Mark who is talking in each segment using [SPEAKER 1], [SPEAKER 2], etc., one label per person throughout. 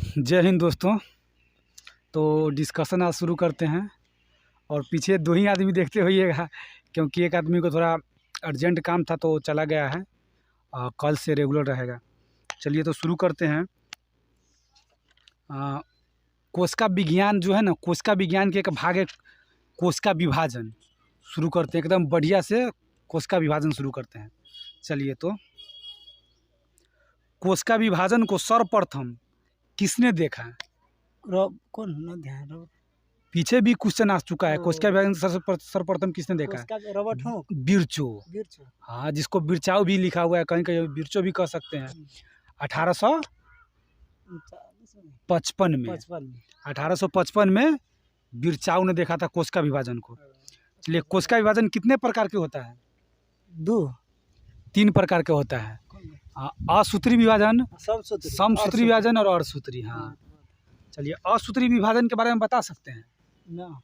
[SPEAKER 1] जय हिंद दोस्तों। तो डिस्कशन आज शुरू करते हैं और पीछे दो ही आदमी देखते होइएगा क्योंकि एक आदमी को थोड़ा अर्जेंट काम था तो चला गया है। कल से रेगुलर रहेगा। चलिए तो शुरू करते हैं। कोशिका विज्ञान जो है ना, कोशिका विज्ञान के एक भाग है कोशिका विभाजन। शुरू करते हैं एकदम बढ़िया से, कोशिका विभाजन शुरू करते हैं। चलिए तो कोशिका विभाजन को सर्वप्रथम किसने देखा?
[SPEAKER 2] कौन ना ध्यान
[SPEAKER 1] पीछे भी क्वेश्चन आ चुका है। कोशिका विभाजन सर्वप्रथम किसने देखा?
[SPEAKER 2] रॉबर्ट हूक
[SPEAKER 1] बिरचो। हाँ, जिसको बिरचाओ भी लिखा हुआ है, कहीं कहीं बिरचो भी कह सकते हैं। 1855 में बिरचाओ ने देखा था कोशिका विभाजन को। चलिए, कोशिका विभाजन कितने प्रकार के होता है? तीन प्रकार के होता है। असूत्री विभाजन, समसूत्री विभाजन और अर्धसूत्री। हाँ, चलिए असूत्री विभाजन के बारे में बता सकते हैं ना?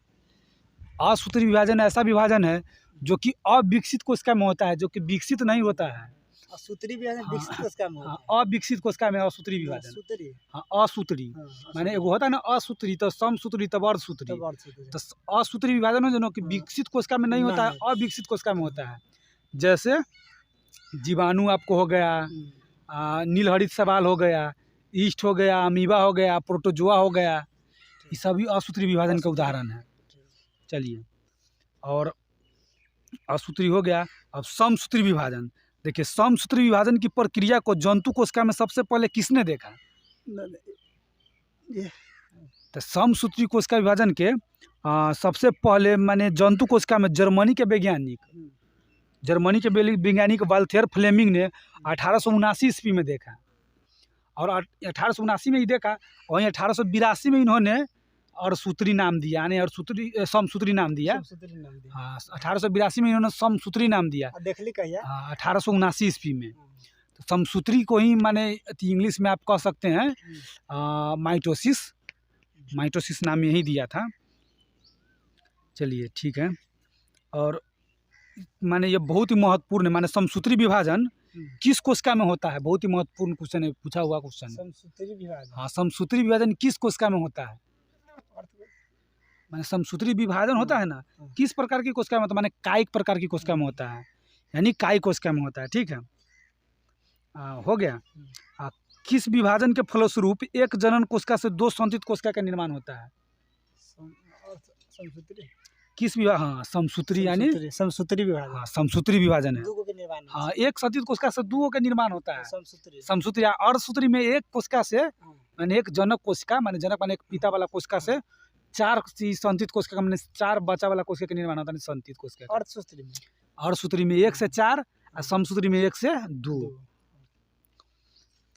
[SPEAKER 1] असूत्री विभाजन ऐसा विभाजन है जो कि अविकसित कोशिका में होता है, जो कि विकसित नहीं होता है।
[SPEAKER 2] असूत्री विभाजन विकसित कोशिका में होता है।
[SPEAKER 1] अविकसित कोशिका में असूत्री विभाजन। हाँ, असूत्री माने एगो होता है ना असूत्री, तो समसूत्री, तब अर्धसूत्री। तो असूत्री विभाजन हो जो कि विकसित कोशिका में नहीं होता है, अविकसित कोशिका में होता है। जैसे जीवाणु आपको हो गया, नीलहरित सवाल हो गया, ईस्ट हो गया, अमीबा हो गया, प्रोटोजोआ हो गया, ये सभी असूत्री विभाजन का उदाहरण है। चलिए, और असूत्री हो गया। अब समसूत्री विभाजन देखिए, समसूत्री विभाजन की प्रक्रिया को जंतु कोशिका में सबसे पहले किसने देखा? तो समसूत्री कोशिका विभाजन के सबसे पहले माने जंतु कोशिका में जर्मनी के वैज्ञानिक वाल्थेर फ्लेमिंग ने 1879 ईस्वी में देखा। और 1879 में ही देखा। वहीं 1882 में इन्होंने अर्धसूत्री नाम दिया, यानी समसूत्री नाम दिया। हाँ, 1882 में इन्होंने समसूत्री नाम दिया।
[SPEAKER 2] देख ली कहिए।
[SPEAKER 1] हाँ, 1879 ईस्वी में। तो समसूत्री को ही माने इंग्लिश में आप कह सकते हैं माइटोसिस नाम यही दिया था। चलिए ठीक है। और माने ये बहुत ही महत्वपूर्ण है, माने समसूत्री विभाजन किस कोशिका में होता है? बहुत ही महत्वपूर्ण क्वेश्चन है, पूछा हुआ क्वेश्चन।
[SPEAKER 2] समसूत्री विभाजन।
[SPEAKER 1] हाँ, समसूत्री विभाजन किस कोशिका में होता है? माने समसूत्री विभाजन होता है ना, किस प्रकार की कोशिका में होता है? माने कायिक प्रकार की कोशिका में होता है, यानी कायिक कोशिका में होता है। ठीक है, हो गया। किस विभाजन के फलस्वरूप एक जनन कोशिका से दो संचित कोशिका का निर्माण होता है? किस विभाजन? हाँ, समसूत्री, यानी
[SPEAKER 2] समसूत्री विभाजन।
[SPEAKER 1] हाँ, समसूत्री विभाजन है। हाँ, एक संचित कोशिका से दो का निर्माण होता है। समसूत्री। अर्धसूत्री में एक कोशिका से माने एक जनक कोशिका, माने जनक माने एक पिता वाला कोशिका से चार संचित कोशिका माने चार बच्चा वाला कोशिका का निर्माण होता है, संचित कोशिका। अर्धसूत्री में 1 से 4 और समसूत्री में 1 से 2।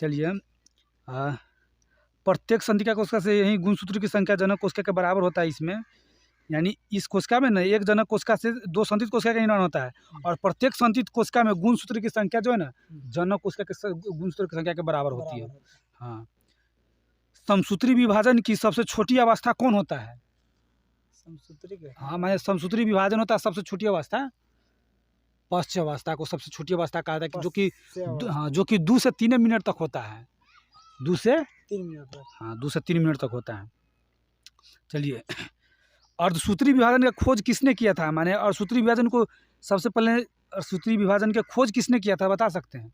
[SPEAKER 1] चलिए, प्रत्येक संचिका कोशिका से यही गुणसूत्र की संख्या जनक कोशिका के बराबर होता है इसमें, यानी इस कोशिका में ना एक जनक कोशिका से दो संचित कोशिका का निर्माण होता है और प्रत्येक संचित कोशिका में गुणसूत्र की संख्या जो है ना जनक कोशिका के गुणसूत्र की संख्या के बराबर होती है। हाँ, समसूत्री विभाजन की सबसे छोटी अवस्था कौन होता है?
[SPEAKER 2] समसूत्री के
[SPEAKER 1] हाँ, माने समसूत्री विभाजन होता है सबसे छोटी अवस्था पश्च अवस्था को सबसे छोटी अवस्था कहा जाता है, जो कि 2 से 3 मिनट तक होता है। 2 से 3 मिनट तक। हाँ, 2 से 3 मिनट तक होता है। चलिए, अर्धसूत्री विभाजन का खोज किसने किया था? माने अर्धसूत्री विभाजन को सबसे पहले अर्धसूत्री विभाजन का खोज किसने किया था, बता सकते हैं?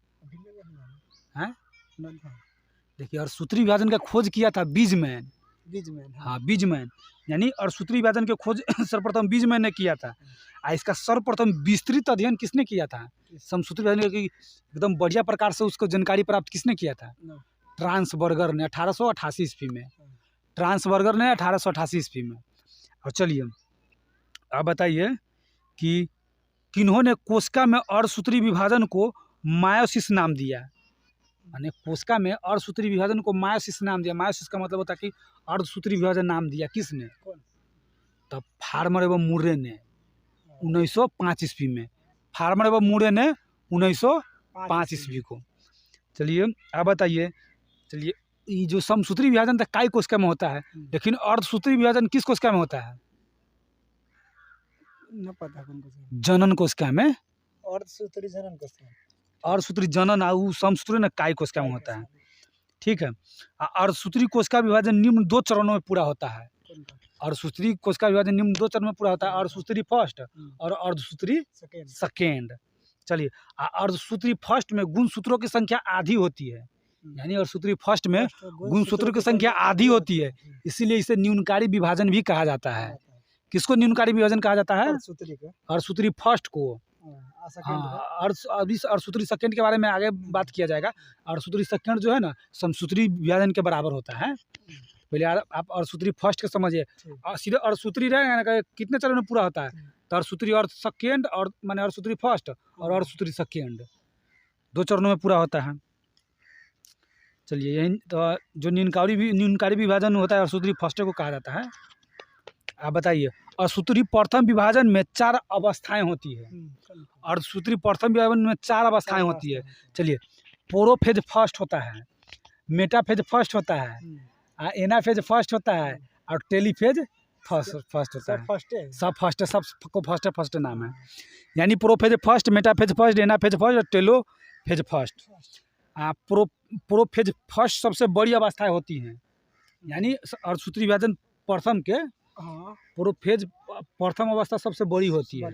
[SPEAKER 1] देखिए, अर्धसूत्री विभाजन का खोज किया था बीजमैन। हाँ, बीजमैन, यानी अर्धसूत्री विभाजन के खोज सर्वप्रथम बीजमैन ने किया था। इसका सर्वप्रथम विस्तृत अध्ययन किसने किया था? समसूत्री विभाजन की एकदम बढ़िया प्रकार से उसको जानकारी प्राप्त किसने किया था? ट्रांसबर्गर ने 1888 ईस्वी में। ट्रांसबर्गर ने 1888 ईस्वी में। और चलिए, आप बताइए कि किन्होंने कोशिका में अर्धसूत्री विभाजन को मायोसिस नाम दिया? यानी कोशिका में अर्धसूत्री विभाजन को मायोसिस नाम दिया। मायोसिस का मतलब होता है कि अर्धसूत्री विभाजन नाम दिया किसने? तब फार्मर एवं मुर्रे ने 1905 ईस्वी में। फार्मर एवं मुर्रे ने 1905 ईस्वी को। चलिए, आप बताइए। चलिए, ये जो समसूत्री विभाजन था कायिक कोशिका में होता है, लेकिन अर्धसूत्री विभाजन किस कोशिका में होता है? न पता कौन कोशिका? जनन कोशिका में। अर्धसूत्री जनन कोशिका। अर्धसूत्री जनन और समसूत्री न कायिक कोशिका में होता है। ठीक है। अर्धसूत्री कोश का विभाजन निम्न 2 चरणों में पूरा होता है।
[SPEAKER 2] कौन सा?
[SPEAKER 1] अर्धसूत्री कोश का विभाजन निम्न 2 चरणों में पूरा होता है, अर्धसूत्री फर्स्ट और अर्धसूत्री
[SPEAKER 2] सेकेंड।
[SPEAKER 1] सेकेंड। चलिए, अर्धसूत्री फर्स्ट में गुणसूत्रों की संख्या आधी होती है, यानी अर्धसूत्री फर्स्ट में गुणसूत्रों की संख्या आधी होती है, इसीलिए इसे न्यूनकारी विभाजन भी कहा जाता है। किसको न्यूनकारी विभाजन कहा जाता है? अर्धसूत्री फर्स्ट को। हाँ, अर्धसूत्री सेकेंड के बारे में आगे बात किया जाएगा। अर्धसूत्री सेकेंड जो है ना, समसूत्री विभाजन के बराबर होता है। पहले आप अर्धसूत्री फर्स्ट के समझिए, सीधे अर्धसूत्री रहेगा ना, कितने चरण में पूरा होता है? तो अर्धसूत्री अर्ध सेकेंड और माने अर्धसूत्री फर्स्ट और अर्धसूत्री सेकेंड 2 चरणों में पूरा होता है। चलिए, यही तो जो न्यूनकारी विभाजन होता है अर्धसूत्री फर्स्ट को कहा जाता है। आप बताइए, अर्धसूत्री प्रथम विभाजन में 4 अवस्थाएं होती है। अर्धसूत्री प्रथम विभाजन में 4 अवस्थाएं होती है। चलिए, प्रोफेज फर्स्ट होता है, मेटाफेज फर्स्ट होता है, एनाफेज फर्स्ट होता है और टेलीफेज फर्स्ट होता है। सब फर्स्ट है, सबको फर्स्ट नाम है। यानी prophase first, metaphase first, anaphase first और टेलोफेज फर्स्ट। प्रोफेज फर्स्ट सबसे बड़ी अवस्थाएं होती हैं, यानी अर्धसूत्री विभाजन प्रथम के प्रोफेज प्रथम अवस्था सबसे बड़ी होती है।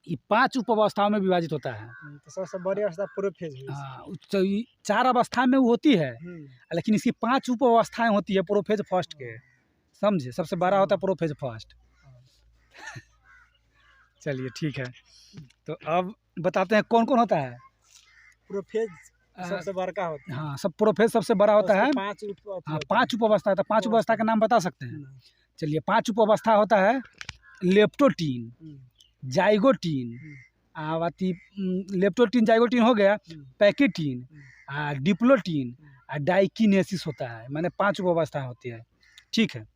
[SPEAKER 1] ये 5 उप अवस्थाओं में विभाजित होता है।
[SPEAKER 2] तो सबसे बड़ी अवस्था प्रोफेज है।
[SPEAKER 1] हाँ, तो 4 अवस्था में वो होती है, लेकिन इसकी 5 उप अवस्थाएं होती है प्रोफेज फर्स्ट के, समझे? सबसे बड़ा होता है प्रोफेज फर्स्ट। चलिए, ठीक है, तो अब बताते हैं कौन कौन होता है।
[SPEAKER 2] प्रोफेज सबसे बड़ा होता है।
[SPEAKER 1] हाँ, सब प्रोफेज सबसे बड़ा होता है।
[SPEAKER 2] 5
[SPEAKER 1] हाँ, 5 उप अवस्था होता है। 5 उप अवस्था का नाम बता सकते हैं? चलिए, 5 उप अवस्था होता है लेप्टोटीन, जाइगोटीन, लेप्टोटीन जाइगोटीन हो गया, पैकेटीन, डिप्लोटीन, डाइकिनेसिस होता है, माने 5 उप अवस्था होती है। ठीक है,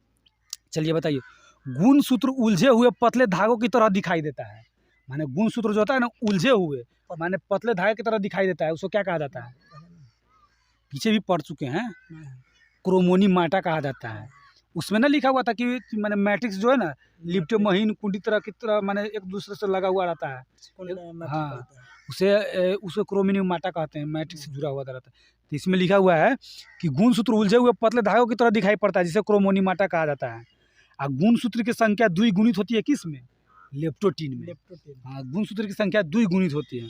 [SPEAKER 1] चलिए बताइए, गुणसूत्र उलझे हुए पतले धागों की तरह दिखाई देता है। माने गुणसूत्र जो होता है ना, उलझे हुए माने पतले धागे की तरह दिखाई देता है, उसको क्या कहा जाता है? पीछे भी पढ़ चुके हैं, क्रोमोनीमाटा कहा जाता है। उसमें ना लिखा हुआ था कि माने मैट्रिक्स जो है ना, लिप्टो महीन कुंडी तरह की तरह माने एक दूसरे से लगा हुआ रहता है। हाँ, उसे क्रोमोनीमाटा कहते हैं, मैट्रिक्स से जुड़ा हुआ रहता है। तो इसमें लिखा हुआ है कि गुणसूत्र उलझे हुए पतले धागों की तरह दिखाई पड़ता है, जिसे क्रोमोनीमाटा कहा जाता है। और गुणसूत्र की संख्या द्विगुणित होती है, किस में? लेप्टोटीन में। हाँ, गुणसूत्र की संख्या द्विगुणित होती है।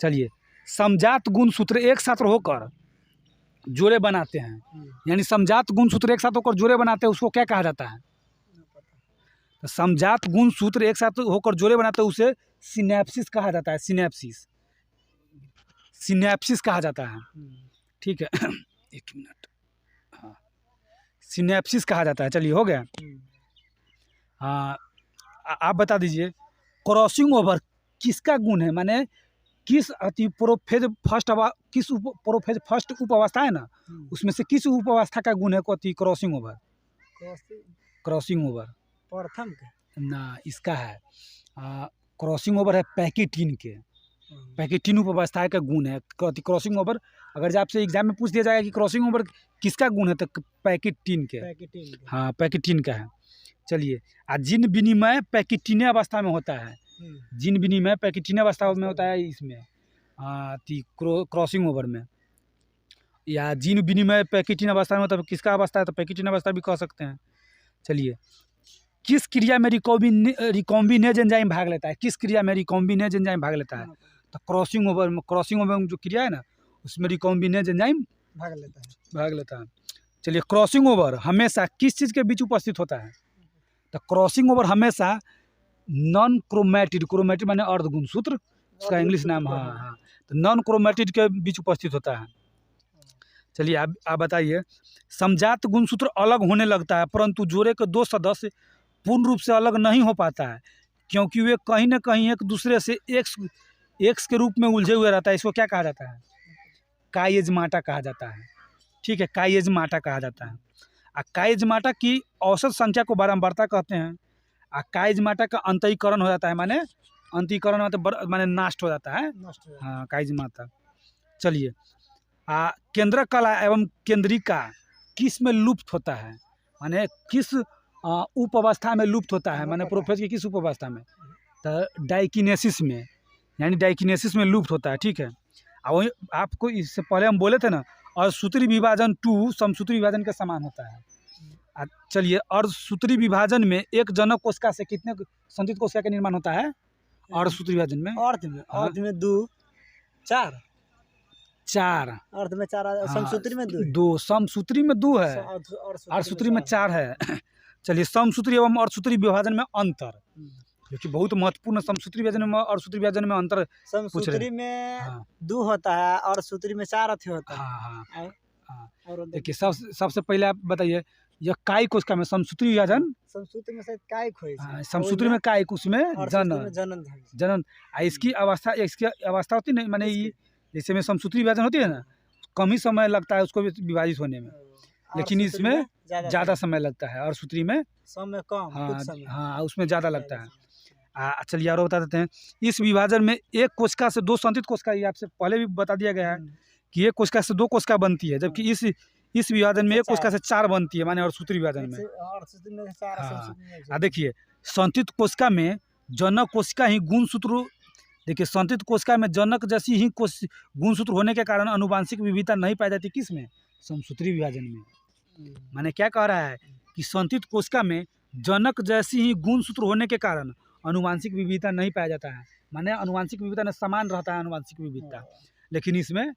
[SPEAKER 1] चलिए, समजात गुणसूत्र एक साथ होकर जोड़े बनाते हैं, यानी समजात गुणसूत्र एक साथ होकर जोड़े बनाते हैं, उसको क्या कहा जाता है? तो समजात गुणसूत्र एक साथ होकर जोड़े बनाते हैं, उसे सिनेप्सिस कहा जाता है। सिनेप्सिस कहा जाता है। ठीक है, 1 मिनट। हाँ, सिनेप्सिस कहा जाता है। चलिए, हो गया। हाँ, आप बता दीजिए, क्रॉसिंग ओवर किसका गुण है? माने किस प्रोफेज फर्स्ट उप अवस्था है ना, उसमें से किस उप अवस्था का गुण है क्रॉसिंग ओवर? क्रॉसिंग ओवर
[SPEAKER 2] प्रथम
[SPEAKER 1] ना, इसका है क्रॉसिंग ओवर है पैकेटीन के। पैकेटीन उप अवस्था का गुण है क्रॉसिंग ओवर। अगर आपसे एग्जाम में पूछ दिया जाएगा कि क्रॉसिंग ओवर किसका गुण है, तो पैकेटीन के। हाँ, पैकेटीन का है। चलिए, जिन विनिमय पैकेटीन अवस्था में होता है, जिन विनिमय पैकेटीन अवस्था में होता है, इसमें क्रॉसिंग ओवर में, या जिन विनिमय पैकेटीन अवस्था में होता है, किसका अवस्था है? तो पैकेटीन अवस्था भी कह सकते हैं। चलिए, किस क्रिया में रिकॉम्बिनेज एंजाइम भाग लेता है? किस क्रिया में रिकॉम्बिनेज एंजाइम भाग लेता है? तो क्रॉसिंग ओवर में जो क्रिया है ना, उसमें रिकॉम्बिनेज एंजाइम भाग लेता है। चलिए, क्रॉसिंग ओवर हमेशा किस चीज़ के बीच उपस्थित होता है? तो क्रॉसिंग ओवर हमेशा नॉन क्रोमेटिड माने अर्धगुणसूत्र, उसका इंग्लिश नाम। हाँ, तो नॉन क्रोमेटिड के बीच उपस्थित होता है। चलिए, आप बताइए, समजात गुणसूत्र अलग होने लगता है, परंतु जोड़े के 2 सदस्य पूर्ण रूप से अलग नहीं हो पाता है, क्योंकि वे कहीं न कहीं एक दूसरे से एक्स के रूप में उलझे हुए रहता है। इसको क्या कहा जाता है? काइएजमाटा कहा जाता है। ठीक है, काइएजमाटा कहा जाता है। काइएजमाटा की औसत संख्या को बारंबारता कहते हैं। काइएजमाटा का अंतःकरण हो जाता है, माने अंतःकरण माने नष्ट हो जाता है। हाँ, काइएजमाटा। चलिए, केंद्रक कला एवं केंद्रिका किस में लुप्त होता है? माने किस उप अवस्था में लुप्त होता है? माने प्रोफेज की किस उप अवस्था में? तो डाइकिनेसिस में, यानी डाइकिनेसिस में लुप्त होता है। ठीक है, वही आपको इससे पहले हम बोले थे ना, और सूत्री विभाजन 2 समसूत्री विभाजन के समान होता है। चलिए, अर्धसूत्री विभाजन में एक जनक कोशिका से कितने संचित कोशिका का निर्माण होता है? अर्धसूत्री विभाजन में हाँ।
[SPEAKER 2] अर्ध में 2 4 अर्ध में 4 समसूत्री में 2
[SPEAKER 1] समसूत्री में 2 है, अर्धसूत्री में 4 है। चलिए, समसूत्री एवं अर्धसूत्री विभाजन में अंतर, जो कि बहुत महत्वपूर्ण। समसूत्री विभाजन में अर्धसूत्री विभाजन में अंतर
[SPEAKER 2] समसूत्री में 2 होता है और सूत्री में 4 अथी होता है।
[SPEAKER 1] हाँ। और देखिए, सबसे पहले आप बताइए, यह काय कोशिका में समसूत्री विभाजन,
[SPEAKER 2] समसूत्री में शायद काय खोई है,
[SPEAKER 1] समसूत्री में काय, उसमें जनन। इसकी अवस्था होती है, माने ये जैसे में समसूत्री विभाजन होती है ना, कम ही समय लगता है उसको विभाजित होने में, लेकिन इसमें ज़्यादा समय लगता है, और सूत्री में
[SPEAKER 2] समय कम।
[SPEAKER 1] हाँ, उसमें ज़्यादा लगता है। चलिए, और बता देते हैं, इस विभाजन में एक कोशिका से 2 संचित कोशिका, ये आपसे पहले भी बता दिया गया है कि एक कोशिका से 2 कोशिका बनती है, जबकि इस विभाजन में एक कोशिका से 4 बनती है, माने अर्धसूत्री विभाजन में। हाँ, देखिए, संचित कोशिका में जनक कोशिका ही गुणसूत्र, देखिए संचित कोशिका में जनक जैसी ही गुणसूत्र होने के कारण आनुवंशिक विविधता नहीं पाई जाती। किस में? समसूत्री विभाजन में। माने क्या कह रहा है कि संचित कोशिका में जनक जैसी ही गुणसूत्र होने के कारण आनुवंशिक विविधता नहीं पाया जाता है, माने आनुवंशिक विविधता में समान रहता है आनुवंशिक विविधता, लेकिन इसमें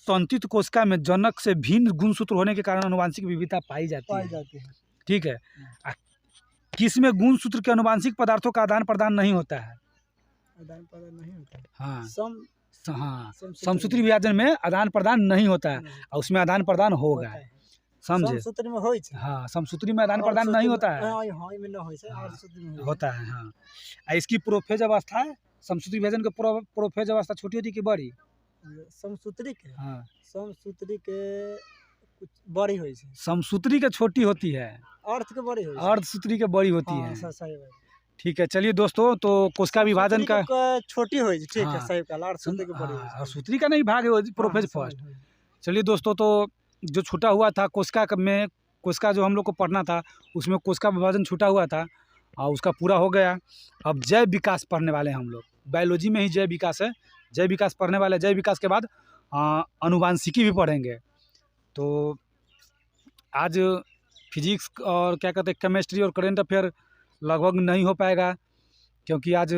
[SPEAKER 1] संचित कोशिका में जनक से भिन्न गुणसूत्र होने के कारण आनुवंशिक विविधता पाई जाती है। ठीक है। किसमें गुणसूत्र के आनुवंशिक पदार्थों का आदान प्रदान नहीं होता है? हाँ, समसूत्री विभाजन में आदान प्रदान नहीं होता है, और उसमें आदान प्रदान होगा, समझे? हाँ, समसूत्री में आदान प्रदान नहीं होता है, होता है। हाँ, इसकी प्रोफेज अवस्था, समसूत्री विभाजन के प्रोफेज अवस्था छोटी होती है कि बड़ी?
[SPEAKER 2] समसूत्री के,
[SPEAKER 1] हाँ,
[SPEAKER 2] समसूत्री के कुछ बड़ी होई है,
[SPEAKER 1] समसूत्री के छोटी होती है,
[SPEAKER 2] अर्ध के बड़ी होई है,
[SPEAKER 1] अर्धसूत्री के बड़ी होती है।
[SPEAKER 2] सही बात।
[SPEAKER 1] ठीक है। चलिए दोस्तों, तो कोशिका विभाजन का
[SPEAKER 2] छोटी होई है, ठीक है, सही कहा, अर्धसूत्री के बड़ी होई है,
[SPEAKER 1] अर्धसूत्री का नहीं भाग है प्रोफेज फर्स्ट। चलिए दोस्तों, तो जो छूटा हुआ था कोशिका में, कोशिका जो हम लोग को पढ़ना था, उसमें कोशिका विभाजन छूटा हुआ था, और उसका पूरा हो गया। अब जैव विकास पढ़ने वाले हैं हम लोग, बायोलॉजी में ही जैव विकास है, जैव विकास पढ़ने वाले। जैव विकास के बाद आनुवांशिकी भी पढ़ेंगे। तो आज फिजिक्स और क्या कहते हैं, केमिस्ट्री और करेंट अफेयर लगभग नहीं हो पाएगा, क्योंकि आज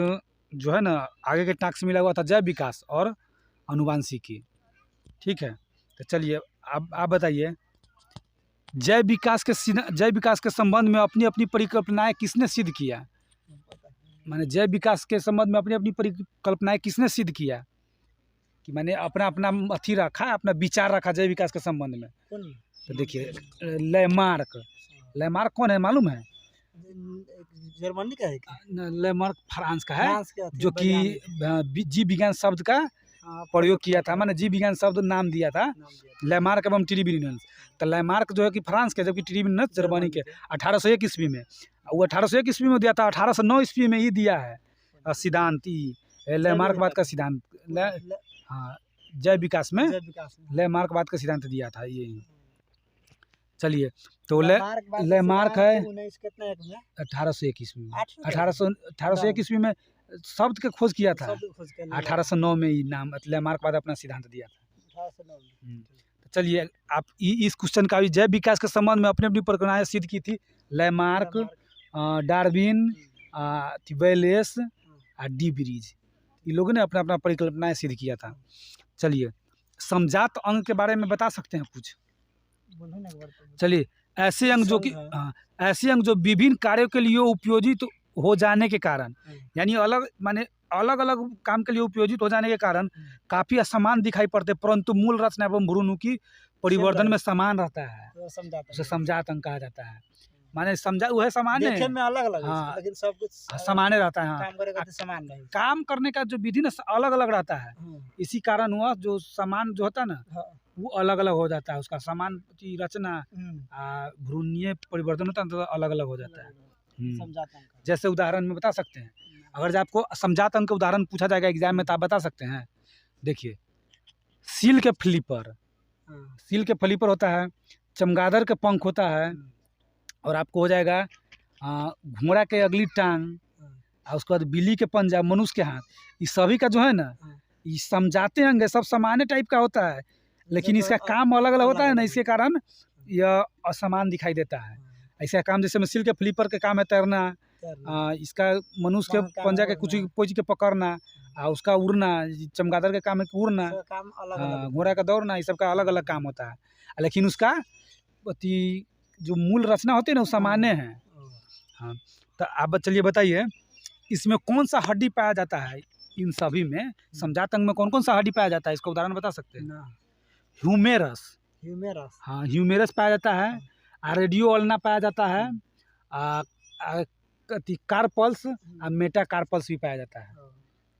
[SPEAKER 1] जो है ना, आगे के टास्क मिला हुआ था जैव विकास और आनुवांशिकी। ठीक है, तो चलिए अब आप बताइए, जैव विकास के संबंध में अपनी अपनी परिकल्पनाएं किसने सिद्ध किया? माने जैव विकास के संबंध में अपनी अपनी परिकल्पनाएं किसने सिद्ध किया, कि मैंने अपना अपना अथी रखा, अपना विचार रखा जैव विकास के संबंध में? तो देखिए, लैमार्क कौन है मालूम है?
[SPEAKER 2] जर्मनी का है क्या?
[SPEAKER 1] लैमार्क फ्रांस का है, जो कि जीव विज्ञान शब्द का प्रयोग किया था, माने जीव विज्ञान शब्द नाम दिया था लैमार्क एवं ट्रीबिनस। तो लैमार्क जो है कि फ्रांस के, जबकि ट्रीबिनस जर्मनी के, 1801 ईस्वी में। वो 1801 ईस्वी में दिया था, 1809 ईस्वी में ही दिया है सिद्धांत, लैमार्कवाद का सिद्धांत। हाँ, जैव विकास में लैमार्कवाद का सिद्धांत दिया था ये। चलिए, तो लैमार्क है 1801 ईस्वी में, 1801 ईस्वी में शब्द के खोज किया था, 1809 में ही नाम लैमार्कवाद अपना सिद्धांत दिया था। तो चलिए, आप इस क्वेश्चन का भी जैव विकास के संबंध में अपनी अपनी परिकल्पनाएं सिद्ध की थी। लैमार्क, डार्विन, वेलेस और डी ब्रीज, ये लोगों ने अपना अपना परिकल्पनाएं सिद्ध किया था। चलिए, समजात अंग के बारे में बता सकते हैं कुछ? चलिए, ऐसे अंग जो विभिन्न कार्यों के लिए उपयोजित हो जाने के कारण, यानी अलग अलग काम के लिए उपयोजित हो जाने के कारण काफी असमान दिखाई पड़ते, परंतु मूल रचना एवं भ्रूण की परिवर्तन में समान रहता है, उसे समजात अंग कहा जाता है। माने समझा वह समान है,
[SPEAKER 2] अलग अलग,
[SPEAKER 1] हाँ,
[SPEAKER 2] लेकिन सब कुछ
[SPEAKER 1] समान रहता है। हाँ,
[SPEAKER 2] काम करेगा तो समान नहीं,
[SPEAKER 1] काम करने का जो विधि ना अलग अलग रहता है, इसी कारण हुआ जो समान जो होता है ना, वो अलग अलग हो जाता है, उसका समान की रचना भ्रूणीय परिवर्तन होता है तो अलग अलग हो जाता है। जैसे उदाहरण में बता सकते हैं, अगर आपको समजात अंग का उदाहरण पूछा जाएगा एग्जाम में तो आप बता सकते हैं। देखिए, सील के फ्लीपर होता है, चमगादड़ के पंख होता है, और आपको हो जाएगा घोड़ा के अगली टांग, और उसके बाद बिल्ली के पंजा, मनुष्य के हाथ। ये सभी का जो है ना, ये समझाते अंग सब सामान्य टाइप का होता है। लेकिन इसका काम अलग अलग होता है ना, इसके कारण यह असमान दिखाई देता है। ऐसा काम जैसे मछली के फ्लिपर के काम है तैरना, इसका मनुष्य के पंजा के कुछ कोई के पकड़ना, उसका उड़ना, चमगादड़ का काम है उड़ना, घोड़ा का दौड़ना, ये सब का अलग अलग काम होता है। लेकिन उसका जो मूल रचना होती है ना वो सामान्य है। हाँ, तो आप चलिए बताइए इसमें कौन सा हड्डी पाया जाता है? इन सभी में समजात अंग में कौन कौन सा हड्डी पाया जाता है, इसका उदाहरण बता सकते हैं? ह्यूमेरस, हाँ ह्यूमेरस पाया जाता है, रेडियोल्ना पाया जाता है, कार्पल्स और मेटाकार्पल्स भी पाया जाता है।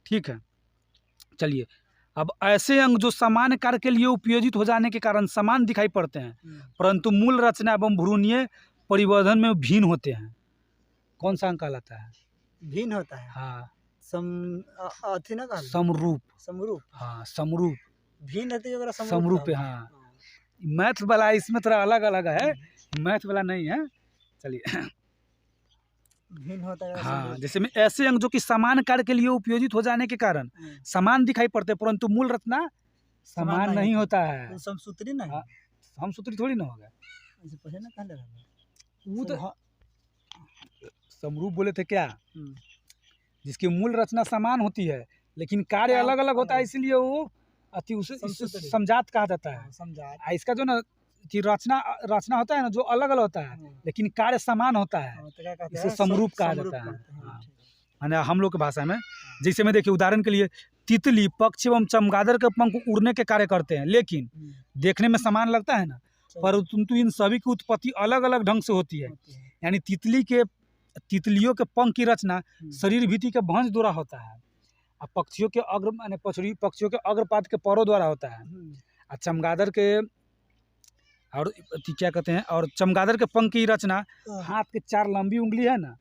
[SPEAKER 1] ठीक है, चलिए अब ऐसे अंग जो सामान्य कार्य के लिए उपयोजित हो जाने के कारण समान दिखाई पड़ते हैं परंतु मूल रचना एवं भ्रूणीय परिवर्धन में भिन्न होते हैं, कौन सा अंग कहलाता है?
[SPEAKER 2] भिन्न होता है।
[SPEAKER 1] हाँ
[SPEAKER 2] समरूप।
[SPEAKER 1] हाँ समरूप,
[SPEAKER 2] भिन्न होती
[SPEAKER 1] समरूप है। हाँ मैथ वाला इसमें थोड़ा अलग अलग है, मैथ वाला नहीं है। चलिए
[SPEAKER 2] भिन्न होता है।
[SPEAKER 1] हाँ, जैसे में ऐसे अंग जो कि समान कार्य के लिए उपयोजित हो जाने के कारण समान दिखाई पड़ते परंतु मूल रचना समान नहीं होता है।
[SPEAKER 2] समसूत्री नहीं,
[SPEAKER 1] समसूत्री थोड़ी ना होगा। वो तो समरूप बोले थे क्या, जिसकी मूल रचना समान होती है लेकिन कार्य अलग अलग होता है, इसलिए वो अति उसे समजात कहा जाता है। इसका जो ना रचना होता है ना जो अलग अलग होता है लेकिन कार्य समान होता है, इसे समरूप कहा जाता है। हाँ, हम लोग की भाषा में जैसे में देखिए उदाहरण के लिए तितली, पक्षी एवं चमगादड़ के पंख उड़ने के कार्य करते हैं लेकिन देखने में समान लगता है ना, परंतु इन सभी की उत्पत्ति अलग अलग ढंग से होती है। यानी तितलियों के पंख की रचना शरीर भीति के भंज द्वारा होता है, और पक्षियों के पक्षियों के अग्रपाद के परों द्वारा होता है, और चमगादड़ के और क्या कहते हैं, और चमगादड़ के पंख की रचना हाथ के 4 लंबी उंगली है ना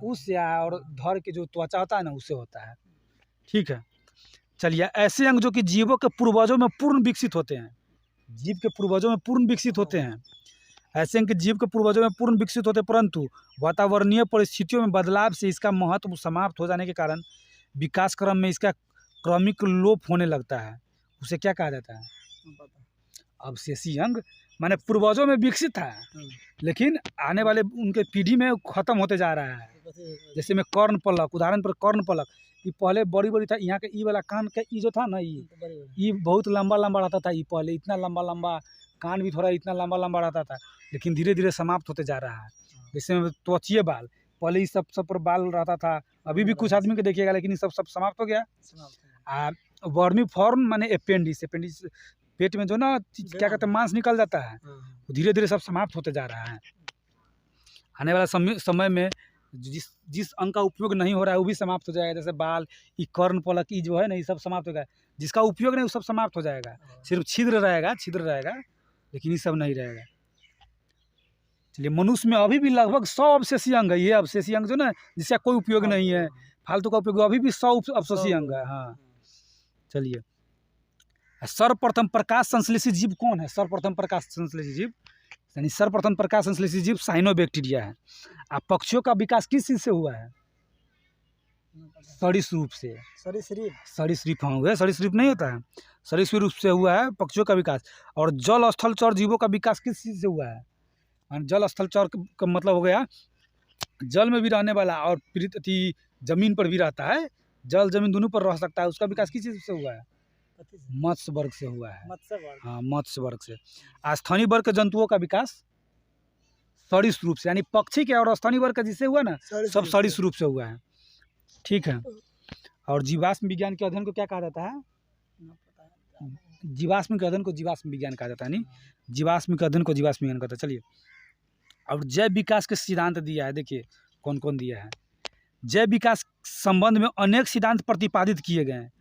[SPEAKER 1] उससे, और धड़ के जो त्वचा होता है ना उससे होता है। ठीक है, चलिए ऐसे अंग जो कि जीवों के पूर्वजों में पूर्ण विकसित होते हैं, जीव के पूर्वजों में पूर्ण विकसित होते हैं, ऐसे अंग जीव के पूर्वजों में पूर्ण विकसित होते परंतु वातावरणीय परिस्थितियों में बदलाव से इसका महत्व समाप्त हो जाने के कारण विकास क्रम में इसका क्रमिक लोप होने लगता है, उसे क्या कहा जाता है? अवशेषी अंग। माने पूर्वजों में विकसित था लेकिन आने वाले उनके पीढ़ी में खत्म होते जा रहा है। जैसे में कर्ण पलक, उदाहरण पर कर्ण पलक, ये पहले बड़ी बड़ी था, यहाँ के ई वाला कान का ई जो था ना ये बहुत लंबा लंबा रहता था, ये पहले इतना लंबा लंबा, कान भी थोड़ा इतना लंबा लंबा रहता था लेकिन धीरे धीरे समाप्त होते जा रहा है। जैसे में त्वचीय बाल, पहले ये सब पर बाल रहता था, अभी भी कुछ आदमी को देखिएगा लेकिन ये सब समाप्त हो गया। वर्मी फॉर्म माने अपेंडिक्स पेट में जो ना क्या कहते हैं मांस निकल जाता है, धीरे धीरे सब समाप्त होते जा रहा है। आने वाला समय में जिस अंग का उपयोग नहीं हो रहा है वो भी समाप्त हो जाएगा, जैसे बाल, ये कर्ण पलक, ये जो है ना ये सब समाप्त हो गया, जिसका उपयोग नहीं वो सब समाप्त हो जाएगा, सिर्फ छिद्र रहेगा लेकिन ये सब नहीं रहेगा। चलिए मनुष्य में अभी भी लगभग 100 अवशेषी अंग है, ये अवशेषी अंग जो ना जिसका कोई उपयोग नहीं है, फालतू का उपयोग, अभी भी 100 अवशेषी अंग है। हाँ चलिए सर्वप्रथम प्रकाश संश्लेषी जीव कौन है? सर्वप्रथम प्रकाश संश्लेषी जीव यानी सर्वप्रथम प्रकाश संश्लेषी जीव साइनोबैक्टीरिया है। अब पक्षियों का विकास किस चीज से हुआ है? सरीसृप से। सरीसृप हुए, सरीसृप नहीं होता है, सरीसृप से हुआ है पक्षियों का विकास। और जल स्थल चर जीवों का विकास किस चीज से हुआ है? जल स्थल चर का मतलब हो गया जल में भी रहने वाला और पृथ्वी जमीन पर भी रहता है, जल जमीन दोनों पर रह सकता है, उसका विकास किस चीज से हुआ है? मत्स्य वर्ग से हुआ है। हाँ मत्स्य वर्ग से। स्थानीय वर्ग के जंतुओं का विकास सरीसृप से, यानी पक्षी के और स्थानीय वर्ग का जिससे हुआ ना सब सरीसृप से हुआ है। ठीक है, और जीवाश्म विज्ञान के अध्ययन को क्या कहा जाता है? जीवाश्म के अध्ययन को जीवाश्म विज्ञान कहा जाता है, नहीं जीवाश्म के अध्ययन को जीवाश्म विज्ञान कहता है। चलिए और जैव विकास के सिद्धांत दिया है, देखिए कौन कौन दिया है। जैव विकास संबंध में अनेक सिद्धांत प्रतिपादित किए गए हैं,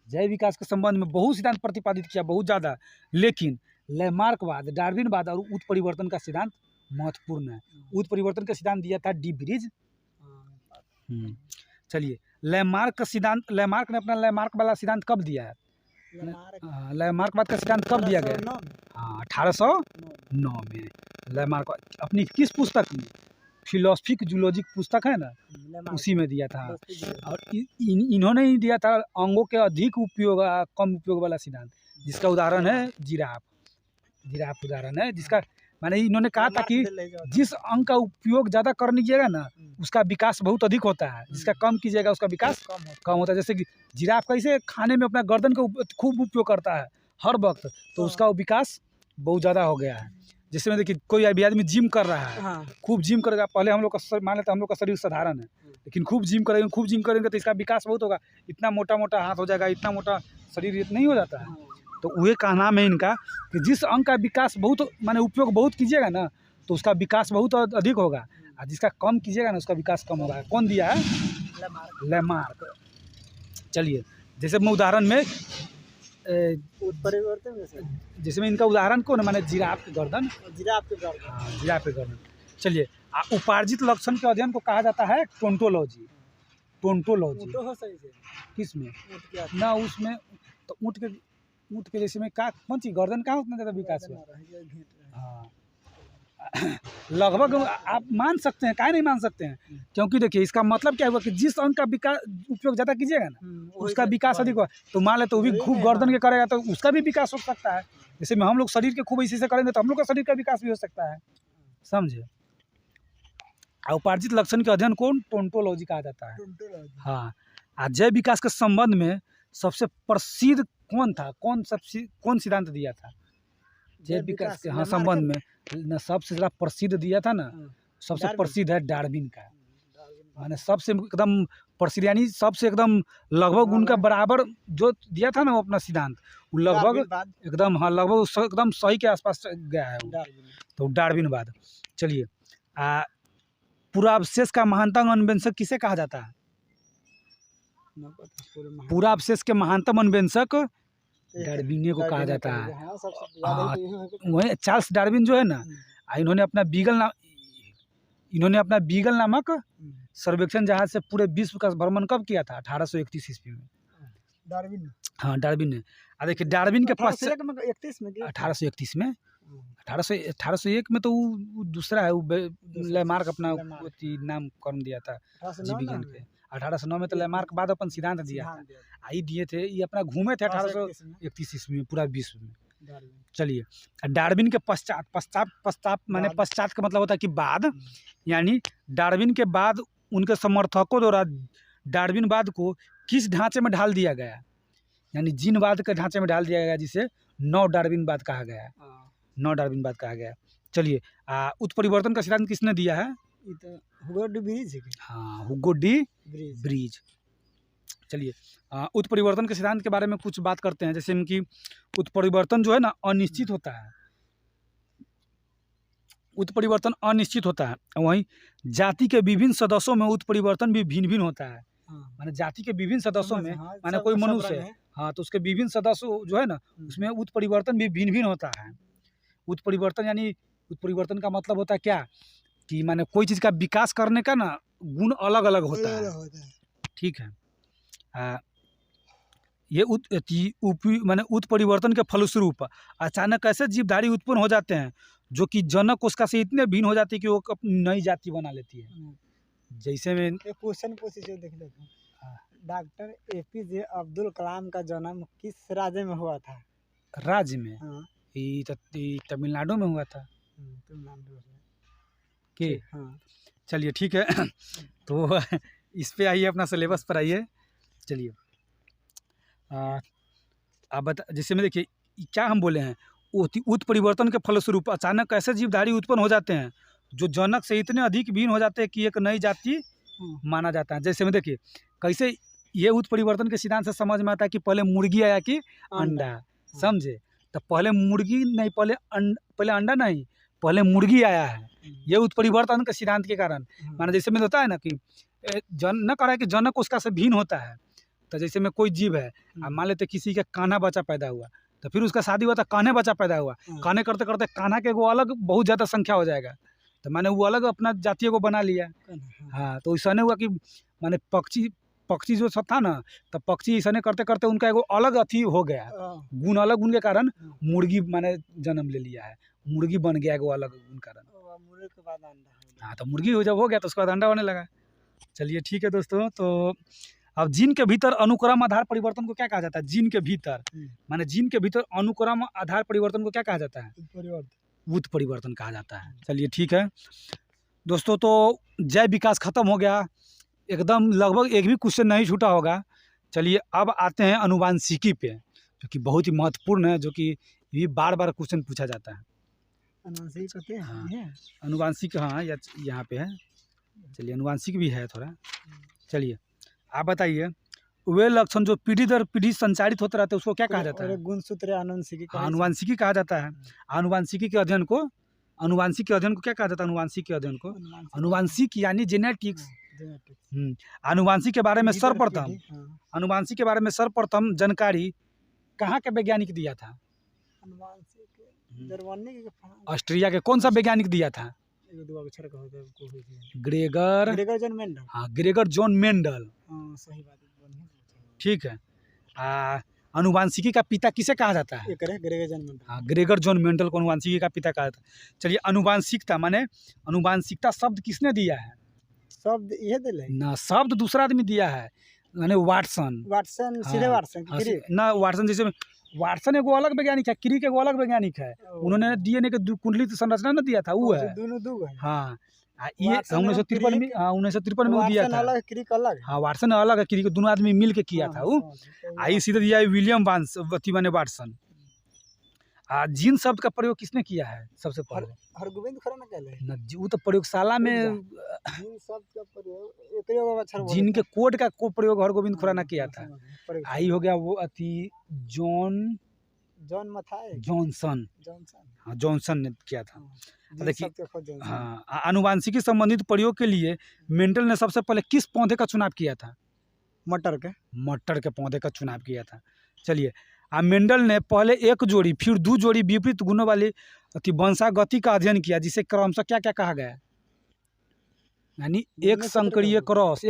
[SPEAKER 1] जैव विकास के संबंध में बहुत सिद्धांत प्रतिपादित किया, बहुत ज़्यादा, लेकिन लैमार्कवाद, डार्विनवाद और उत्परिवर्तन का सिद्धांत महत्वपूर्ण है। उत्परिवर्तन का सिद्धांत दिया था डी ब्रिज। चलिए लैमार्क का सिद्धांत, लैमार्क ने अपना लैमार्क वाला सिद्धांत कब दिया है? लैमार्कवाद का सिद्धांत कब दिया गया? हाँ 1809 में। लैमार्क अपनी किस पुस्तक में? फिलोसफिक जूलॉजिक पुस्तक है ना, उसी में दिया था। और इन्होंने ही दिया था अंगों के अधिक उपयोग कम उपयोग वाला सिद्धांत, जिसका उदाहरण है जिराफ। जिराफ उदाहरण है जिसका माने इन्होंने कहा था कि जिस अंग का उपयोग ज़्यादा कर लीजिएगा ना उसका विकास बहुत अधिक होता है, जिसका कम कीजिएगा उसका विकास कम होता है। जैसे कि जिराफ कैसे खाने में अपना गर्दन का खूब उपयोग करता है हर वक्त, तो उसका विकास बहुत ज़्यादा हो गया है। जैसे में देखिए कोई भी आदमी जिम कर रहा है, खूब जिम करेगा, पहले हम लोग का मान लेते हम लोग का शरीर साधारण है, लेकिन खूब जिम करेंगे तो इसका विकास बहुत होगा, इतना मोटा मोटा हाथ हो जाएगा, इतना मोटा शरीर नहीं हो जाता है। तो वही कहना है इनका कि जिस अंग का विकास बहुत माने उपयोग बहुत कीजिएगा ना तो उसका विकास बहुत अधिक होगा, और जिसका कम कीजिएगा ना उसका विकास कम होगा। कौन दिया है? लैमार्क। चलिए जैसे मैं उदाहरण में जैसे में इनका उदाहरण कौन है, माने जिराफ के गर्दन। जिराफ के गर्दन। चलिए उपार्जित लक्षण के अध्ययन को कहा जाता है टोंटोलॉजी। टोंटोलॉजी किस में ना उसमें तो ऊँट के जैसे में का कौन सी गर्दन कहाँ उतना ज़्यादा विकास हुआ? हाँ लगभग आप मान सकते हैं, काहे नहीं मान सकते हैं, क्योंकि देखिए इसका मतलब क्या हुआ कि जिस अंग का विकास उपयोग ज़्यादा कीजिएगा ना उसका विकास अधिक हुआ। तो मान ले तो भी खूब गर्दन के करेगा तो उसका भी विकास हो सकता है। जैसे में हम लोग शरीर के खूब इसी से करेंगे तो हम लोग का शरीर का विकास भी हो सकता है, समझे। उपार्जित लक्षण के अध्ययन को टोंटोलॉजी कहा जाता है। हाँ जैव विकास के संबंध में सबसे प्रसिद्ध कौन था, कौन सिद्धांत दिया था जैव विकास के हाँ संबंध में न सबसे ज़्यादा प्रसिद्ध दिया था ना, सबसे प्रसिद्ध है डार्विन का। माने सबसे एकदम प्रसिद्ध यानी सबसे एकदम लगभग उनका बराबर जो दिया था ना वो अपना सिद्धांत, वो लगभग एकदम हाँ लगभग एकदम सही के आसपास गया है वो, तो डार्विनवाद। चलिए पूरावशेष का महानतम अन्वेषक किसे कहा जाता है? पूरावशेष के महानतम अन्वेषक डार्विन को कहा जाता है। वही चार्ल्स डार्विन जो है ना, इन्होंने अपना बीगल नामक सर्वेक्षण जहाज से पूरे विश्व का भ्रमण कब किया था? 1831 ईस्वी में डार्विन। हाँ डार्विन ने। देखिए डार्विन के पास 1831 में 1801 में तो वो दूसरा है, वो लैमार्क अपना नाम कर्म दिया था जीव विज्ञान के। 1809 में तो लैमार्क बाद अपन सिद्धांत दिया था, आई दिए थे, ये अपना घूमे थे 1831 ईस्वी में पूरा विश्व में। चलिए डार्विन के पश्चात माने पश्चात का मतलब होता है कि बाद, यानी डार्विन के बाद उनके समर्थकों द्वारा डार्विनवाद को किस ढांचे में ढाल दिया गया? यानी जीनवाद के ढांचे में ढाल दिया गया, जिसे नव डार्विनवाद कहा गया। नव डार्विनवाद कहा गया। चलिए उत्परिवर्तन का सिद्धांत किसने दिया है? हुगो डी ब्रिज। हाँ हुगो डी ब्रिज। चलिए उत्परिवर्तन के सिद्धांत के बारे में कुछ बात करते हैं। जैसे कि उत्परिवर्तन जो है ना अनिश्चित होता है, उत्परिवर्तन अनिश्चित होता है। वहीं जाति के विभिन्न सदस्यों में उत्परिवर्तन भी भिन्न भिन्न होता है। माने जाति के विभिन्न सदस्यों में माने कोई मनुष्य है हाँ तो उसके विभिन्न सदस्य जो है ना उसमें उत्परिवर्तन भी भिन्न भिन्न होता है। उत्परिवर्तन यानी उत्परिवर्तन का मतलब होता है क्या कि माने कोई चीज़ का विकास करने का ना गुण अलग अलग होता है। ठीक है। ये माने उत्परिवर्तन के फलस्वरूप अचानक ऐसे जीवधारी उत्पन्न हो जाते हैं जो कि जनक कोशिका से इतने भिन्न हो जाती है कि वो नई जाति बना लेती है। जैसे में एक क्वेश्चन पूछे देख लेते हैं, डॉक्टर APJ अब्दुल कलाम का जन्म किस राज्य में हुआ था? राज्य में तमिलनाडु में हुआ था। के हाँ चलिए ठीक है। तो इस पे आइए, अपना सिलेबस पर आइए। चलिए आप जैसे में देखिए क्या हम बोले हैं, उत्परिवर्तन के फलस्वरूप अचानक ऐसे जीवधारी उत्पन्न हो जाते हैं जो जनक से इतने अधिक भिन्न हो जाते हैं कि एक नई जाति माना जाता है। जैसे में देखिए कैसे ये उत्परिवर्तन के सिद्धांत से समझ में आता है कि पहले मुर्गी आया कि अंडा, समझे। तो पहले मुर्गी नहीं, पहले अंडा नहीं, पहले मुर्गी आया है। ये उत्परिवर्तन के सिद्धांत के कारण माना जैसे में होता है ना कि न करा कि जनक उसका से भिन्न होता है। तो जैसे में कोई जीव है, मान लेते किसी का कान्हा बच्चा पैदा हुआ, तो फिर उसका शादी हुआ तो कान्हे बच्चा पैदा हुआ, कान्हे करते करते कान्हा के वो अलग बहुत ज़्यादा संख्या हो जाएगा, तो माने वो अलग अपना जातीय को बना लिया। हाँ तो ऐसा नहीं हुआ कि माने पक्षी जो सब था ना, तो पक्षी ऐसा करते करते उनका एगो अलग अथी हो गया, गुण अलग गुण के कारण मुर्गी माने जन्म ले लिया है, मुर्गी बन गया एगो अलग गुण कारण। मुर्गी के बाद अंडा। हाँ तो मुर्गी जब हो गया तो उसके बाद अंडा होने लगा। चलिए ठीक है दोस्तों, तो अब जीन के भीतर अनुक्रम आधार परिवर्तन को क्या कहा जाता है? जीन के भीतर माने जीन के भीतर अनुक्रम आधार परिवर्तन को क्या कहा जाता है? उत्परिवर्तन कहा जाता है। चलिए ठीक है दोस्तों, तो जय विकास खत्म हो गया, एकदम लगभग एक भी क्वेश्चन नहीं छूटा होगा। चलिए अब आते हैं अनुवांशिकी पे, जो कि बहुत ही महत्वपूर्ण है, जो कि ये बार बार क्वेश्चन पूछा जाता है। अनुवांशिक हाँ यहाँ पे है। चलिए अनुवांशिक भी है थोड़ा। चलिए आप बताइए, वे लक्षण जो पीढ़ी दर पीढ़ी संचारित होते रहते हैं उसको क्या कहा जाता है?
[SPEAKER 2] गुणसूत्र
[SPEAKER 1] अनुवांशिकी कहा जाता है। अनुवांशिकी के अध्ययन को क्या कहा जाता है? अनुवांशिक के अध्ययन को अनुवांशिक यानी जेनेटिक्स। अनुवांशिक के बारे में सर्वप्रथम जानकारी कहाँ के वैज्ञानिक दिया था? ऑस्ट्रिया के कौन सा वैज्ञानिक दिया था? Gregor John Mendel. ठीक है। अनुवांशिकी का पिता किसे कहा जाता है? ग्रेगर जॉन मेंडल को अनुवांशिकी का पिता कहा जाता है। चलिए अनुवांशिकता माने अनुवांशिकता शब्द किसने दिया है?
[SPEAKER 2] शब्द ये
[SPEAKER 1] ना, शब्द दूसरा आदमी दिया है, माने वाटसन।
[SPEAKER 2] सीधे
[SPEAKER 1] ना वाटसन जैसे वाटसन एगो अलग वैज्ञानिक है, क्रिक एगो अलग वैज्ञानिक है। उन्होंने डीएनए के कुंडली संरचना न दिया था, वो है
[SPEAKER 2] दोनों
[SPEAKER 1] हाँ। ये 1953 में 1953 में वो दिया था। हाँ वाटसन अलग है, क्रिक दोनों आदमी मिल के किया था वो। आई सीधे दिया है विलियम वाटसन। जीन शब्द का प्रयोग किसने किया है सबसे पहले?
[SPEAKER 2] हरगोविंद खुराना कहले
[SPEAKER 1] ना, वो तो प्रयोगशाला में
[SPEAKER 2] जीन शब्द का प्रयोग
[SPEAKER 1] जीन के कोड का प्रयोग हरगोविंद खुराना किया था। आई हो गया वो जॉनसन हाँ जॉनसन ने किया था। देखिए हाँ, अनुवांशिकी संबंधित प्रयोग के लिए मेंडल ने सबसे पहले किस पौधे का चुनाव किया था?
[SPEAKER 2] मटर के
[SPEAKER 1] पौधे का चुनाव किया था। चलिए मेंडल ने पहले एक जोड़ी फिर 2 जोड़ी विपरीत गुणों वाली वंशागति का अध्ययन किया, जिसे क्रमशः क्या क्या कहा गया? यानी एक संकरीय क्रॉस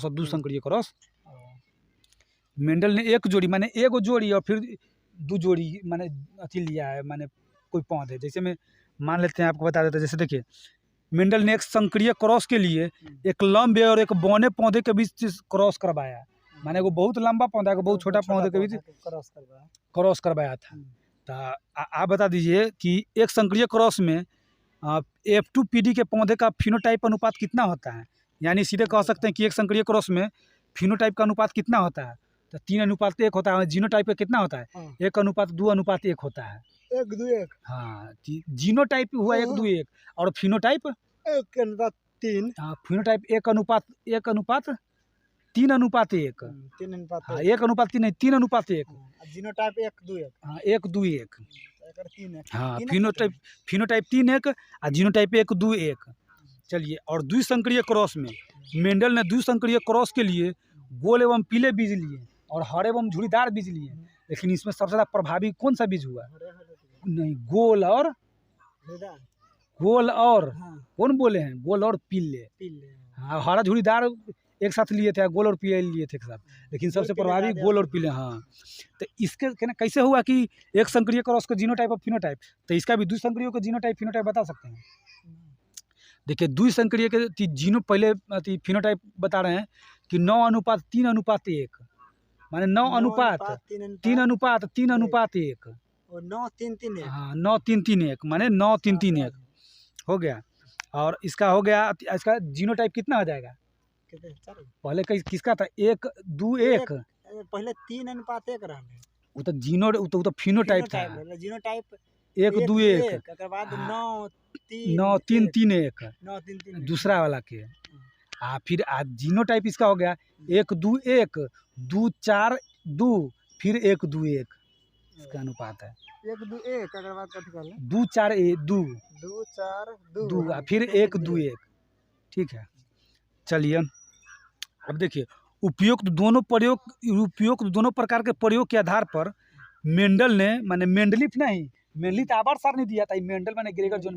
[SPEAKER 1] और 2 संकरीय क्रॉस। मेंडल ने एक जोड़ी माने एक जोड़ी और फिर 2 जोड़ी माने लिया है, माने कोई पौधे जैसे में मान लेते हैं, आपको बता देते हैं। जैसे देखिए मेंडल ने एक संकरीय क्रॉस के लिए एक लंबे और एक बौने पौधे के बीच क्रॉस करवाया, माने वो बहुत लंबा पौधा को बहुत छोटा पौधे के बीच क्रॉस करवाया था। तो आप बता दीजिए कि एक संकरीय क्रॉस में F2PD के पौधे का फिनोटाइप अनुपात कितना होता है? यानी सीधे कह सकते हैं कि एक संकरीय क्रॉस में फिनोटाइप का अनुपात कितना होता है? तो 3:1 होता है। जीनोटाइप का कितना होता है? 1:2:1 होता है।
[SPEAKER 2] 1:2:1
[SPEAKER 1] हाँ, जीनोटाइप हुआ 1:2:1 और फिनोटाइप
[SPEAKER 2] 1:3।
[SPEAKER 1] हाँ, फिनोटाइप 1:3:1 हाँ 1:3 नहीं 3:1।
[SPEAKER 2] जीनोटाइप 1:2:1
[SPEAKER 1] हाँ 1:2:1 हाँ फिनोटाइप 3:1 और जीनोटाइप 1:2:1। चलिए और द्विसंकरीय क्रॉस में मेंडल ने द्विसंकरीय क्रॉस के लिए गोल एवं पीले बीज लिए और हरे एवं झुड़ीदार बीज लिए, लेकिन इसमें सबसे ज़्यादा प्रभावी कौन सा बीज हुआ? नहीं, गोल और कौन बोले हैं? गोल और पीले। हाँ हरा झुड़ीदार एक साथ लिए थे, गोल और पीले लिए थे एक साथ, लेकिन सबसे प्रभावी गोल और पीले। हाँ तो इसके कहना कैसे हुआ कि एक संकरीय क्रॉस का जीनोटाइप और फिनोटाइप, तो इसका भी द्विसंकरीय का जीनोटाइप फिनोटाइप बता सकते हैं? देखिए द्विसंकरीय के जीनो पहले फिनोटाइप बता रहे हैं कि 9:3:1 माने 9:3:1
[SPEAKER 2] और 9:3:1
[SPEAKER 1] हाँ 9:3:1 माने 9:3:1 हो गया। और इसका हो गया, इसका जीनोटाइप कितना हो जाएगा? पहले किसका था? 1:2:1
[SPEAKER 2] पहले 3:1 रहा।
[SPEAKER 1] वो तो जीनो वो तो फिनोटाइप था।
[SPEAKER 2] जीनोटाइप
[SPEAKER 1] 1:2:1
[SPEAKER 2] के बाद
[SPEAKER 1] 9:3:1 दूसरा वाला के। फिर जीनोटाइप इसका हो गया 1:2:1 2:4:2 फिर 1:2:1 इसका अनुपात है
[SPEAKER 2] 1:2:1 अगर बात कथी कर ले
[SPEAKER 1] 2:4:2
[SPEAKER 2] 2:4:2
[SPEAKER 1] फिर 1:2:1। ठीक है। चलिए अब देखिए उपयुक्त दोनों प्रकार के प्रयोग के आधार पर मेंडल ने माने मेंडलिफ नहीं, मेंडलिफ आबार सारणी दिया था, मेंडल माने ग्रेगर जॉन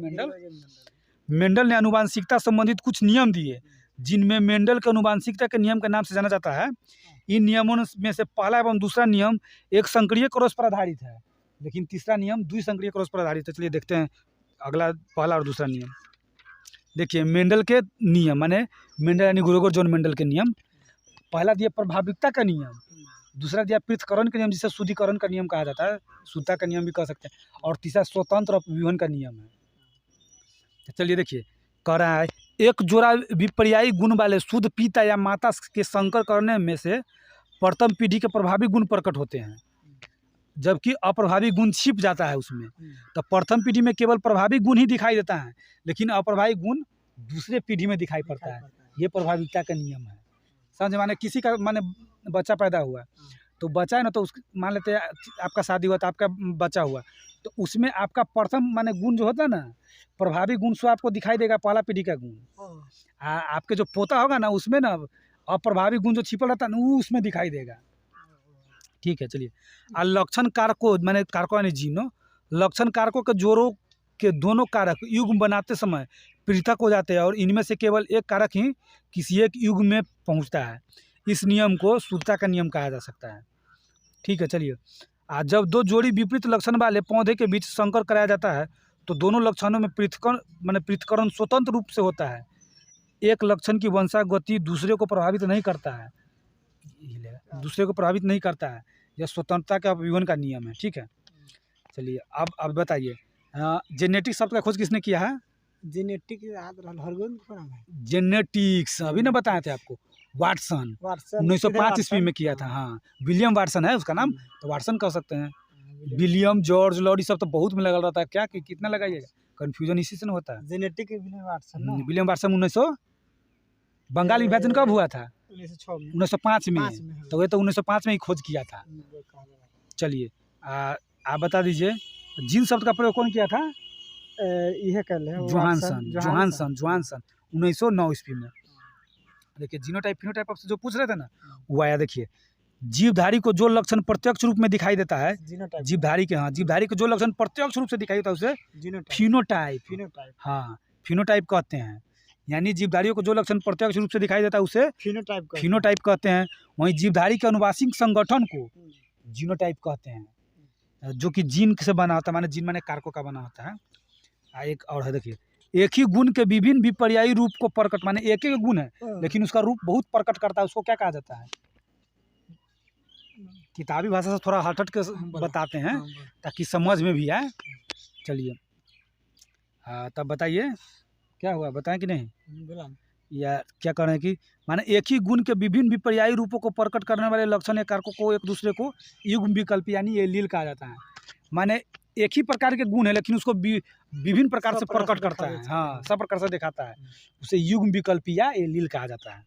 [SPEAKER 1] मेंडल ने आनुवांशिकता संबंधित कुछ नियम दिए, जिनमें मेंडल के आनुवांशिकता के नियम के नाम से जाना जाता है। इन नियमों में से पहला एवं दूसरा नियम एक संकरीय क्रॉस पर आधारित है, लेकिन तीसरा नियम द्विसंकरीय क्रॉस पर आधारित है। चलिए देखते हैं अगला पहला और दूसरा नियम। देखिए मेंडल के नियम माने मेंडल यानी ग्रेगर जॉन मेंडल के नियम। पहला दिया प्रभाविकता का नियम, दूसरा दिया पृथक्करण का नियम जिसे शुद्धिकरण का नियम कहा जाता है, शुद्धता का नियम भी कह सकते हैं, और तीसरा स्वतंत्र अपव्यूहन का नियम है। तो चलिए देखिए, कह रहा है एक जोड़ा विपर्यायी गुण वाले शुद्ध पिता या माता के संकर करने में से प्रथम पीढ़ी के प्रभावी गुण प्रकट होते हैं, जबकि अप्रभावी गुण छिप जाता है उसमें। तो प्रथम पीढ़ी में केवल प्रभावी गुण ही दिखाई देता है, लेकिन अप्रभावी गुण दूसरे पीढ़ी में दिखाई पड़ता है। ये प्रभाविकता का नियम है। समझ, माने किसी का माने बच्चा पैदा हुआ, तो बच्चा है ना, तो उस मान लेते हैं आपका शादी हुआ तो आपका बच्चा हुआ, तो उसमें आपका प्रथम माने गुण जो होता है ना, प्रभावी गुण सो आपको दिखाई देगा, पहला पीढ़ी का गुण। आपके जो पोता होगा ना, उसमें ना अप्रभावी गुण जो छिपल रहता है ना, वो उसमें दिखाई देगा। ठीक है, चलिए। लक्षण कारकों माने कारकों यानी जीनों, लक्षण कारकों के जोड़ों के दोनों कारक युग्म बनाते समय पृथक हो जाते हैं और इनमें से केवल एक कारक ही किसी एक युग्म में पहुंचता है। इस नियम को शुद्धता का नियम कहा जा सकता है। ठीक है, चलिए। जब दो जोड़ी विपरीत लक्षण वाले पौधे के बीच संकर कराया जाता है तो दोनों लक्षणों में पृथक्करण स्वतंत्र रूप से होता है। एक लक्षण की वंशागति दूसरे को प्रभावित नहीं करता है, यह स्वतंत्रता का अपव्यूहन का नियम है। ठीक है, चलिए। अब बताइए, जेनेटिक्स शब्द का खोज किसने किया है? जेनेटिक्स अभी ना बताए थे आपको, वाटसन 1905 ईस्वी में किया था। हाँ, विलियम वाटसन है उसका नाम, तो वाटसन कह सकते हैं। विलियम, जॉर्ज, लॉरी सब तो बहुत में लगा रहता है, क्या कि कितना लगाइएगा, कन्फ्यूजन इसी से ना होता है।
[SPEAKER 2] जेनेटिक
[SPEAKER 1] विलियम वाटसन 1900 बंगाल विभाजन कब हुआ था? 1905 में। तो ये तो 1905 में ही खोज किया था। चलिए, आप बता दीजिए, जीन शब्द का प्रयोग कौन किया था? जोहानसन 1909 ईस्वी में। देखिए, जीनोटाइप फिनोटाइप आपसे जो पूछ रहे थे ना, वो आया। देखिए, जीवधारी को जो लक्षण प्रत्यक्ष रूप में दिखाई देता है, जीवधारी को जो लक्षण प्रत्यक्ष रूप से दिखाई देता है उसे फिनोटाइप, हाँ, फिनोटाइप कहते हैं। यानी जीवधारियों को जो लक्षण प्रत्यक्ष रूप से दिखाई देता है उसे फिनोटाइप कहते हैं। वहीं जीवधारी के अनुवांशिक संगठन को जीनोटाइप कहते हैं, जो कि जीन से बना होता है, माने जीन माने कारकों का बना होता है। एक और है, देखिए, एक ही गुण के विभिन्न विपर्यायी रूप को प्रकट, माने एक ही गुण है लेकिन उसका रूप बहुत प्रकट करता है, उसको क्या कहा जाता है? किताबी भाषा से थोड़ा हट के बताते हैं ताकि समझ में भी आए। चलिए, तब बताइए क्या हुआ, बताएं कि नहीं? या क्या कह रहे हैं कि माने एक ही गुण के विभिन्न विपर्यायी रूपों को प्रकट करने वाले लक्षण या कारकों को एक दूसरे को युग्म विकल्प यानी एलील कहा जाता है। माने एक ही प्रकार के गुण है लेकिन उसको विभिन्न प्रकार से प्रकट करता है, हाँ, सब प्रकार से दिखाता है, उसे युग्म विकल्पी या एलील कहा जाता है।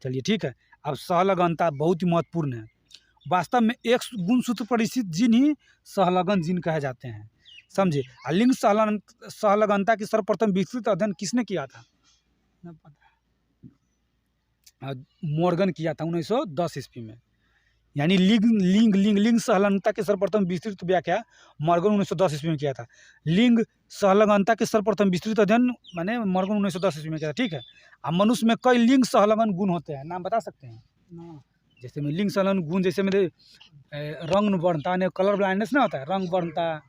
[SPEAKER 1] चलिए, ठीक है। अब सहलगनता बहुत ही महत्वपूर्ण है। वास्तव में एक गुणसूत्र पर स्थित जीन ही सहलगन जीन कहे जाते हैं, समझे। लिंग सहलगनता की सर्वप्रथम विस्तृत अध्ययन किसने किया था? मॉर्गन किया था 1910 ईस्वी में। यानी लिंग सहलगनता की सर्वप्रथम विस्तृत व्याख्या मॉर्गन 1910 ईस्वी में किया था। लिंग सहलगनता के सर्वप्रथम विस्तृत अध्ययन माने मॉर्गन 1910 ईस्वी में किया था। ठीक है। अब मनुष्य में कई लिंग सहलगन गुण होते हैं, नाम बता सकते हैं? जैसे में लिंग सहलगन गुण, जैसे मेरे रंग वर्णता ने कलर ब्लाइंडनेस ना होता है, रंग वर्णता,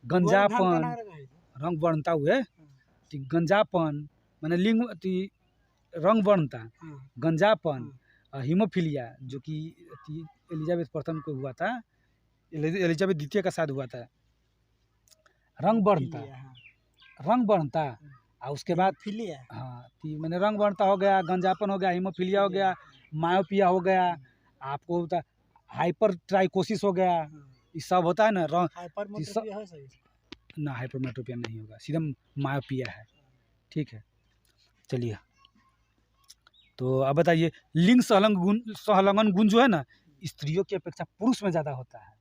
[SPEAKER 1] गंजापन, रंग वर्णता हुए, गंजापन माने लिंग रंग वर्णता, गंजापन, हीमोफीलिया जो कि एलिजाबेथ प्रथम को हुआ था, एलिजाबेथ द्वितीय का साथ हुआ था। रंग वर्णता और उसके बाद हाँ, मैंने रंग वर्णता हो गया, गंजापन हो गया, हीमोफीलिया हो गया, मायोपिया हो गया, आपको होता हाइपर ट्राइकोसिस हो गया, ये सब होता है ना। ना, हाइपरमेट्रोपिया नहीं होगा, सीधा मायोपिया है। ठीक है, चलिए। तो अब बताइए, लिंग सहलगन गुण जो है ना, स्त्रियों की अपेक्षा पुरुष में ज़्यादा होता है।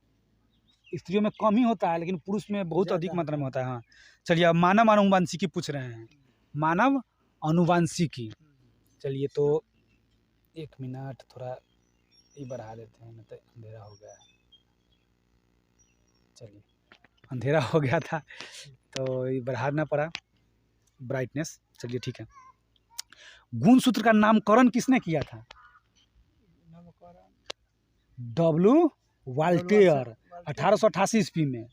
[SPEAKER 1] स्त्रियों में कम ही होता है लेकिन पुरुष में बहुत अधिक मात्रा में होता है। हाँ, चलिए। अब मानव अनुवांशिकी पूछ रहे हैं, मानव अनुवांशिकी। चलिए, तो 1 मिनट थोड़ा ये बढ़ा देते हैं, तो अंधेरा हो गया। चलिए, अंधेरा हो गया था तो ये बढ़ाना पड़ा ब्राइटनेस। चलिए, ठीक है। गुणसूत्र का नामकरण किसने किया था? W. वाल्टेयर 1888 ईस्वी में।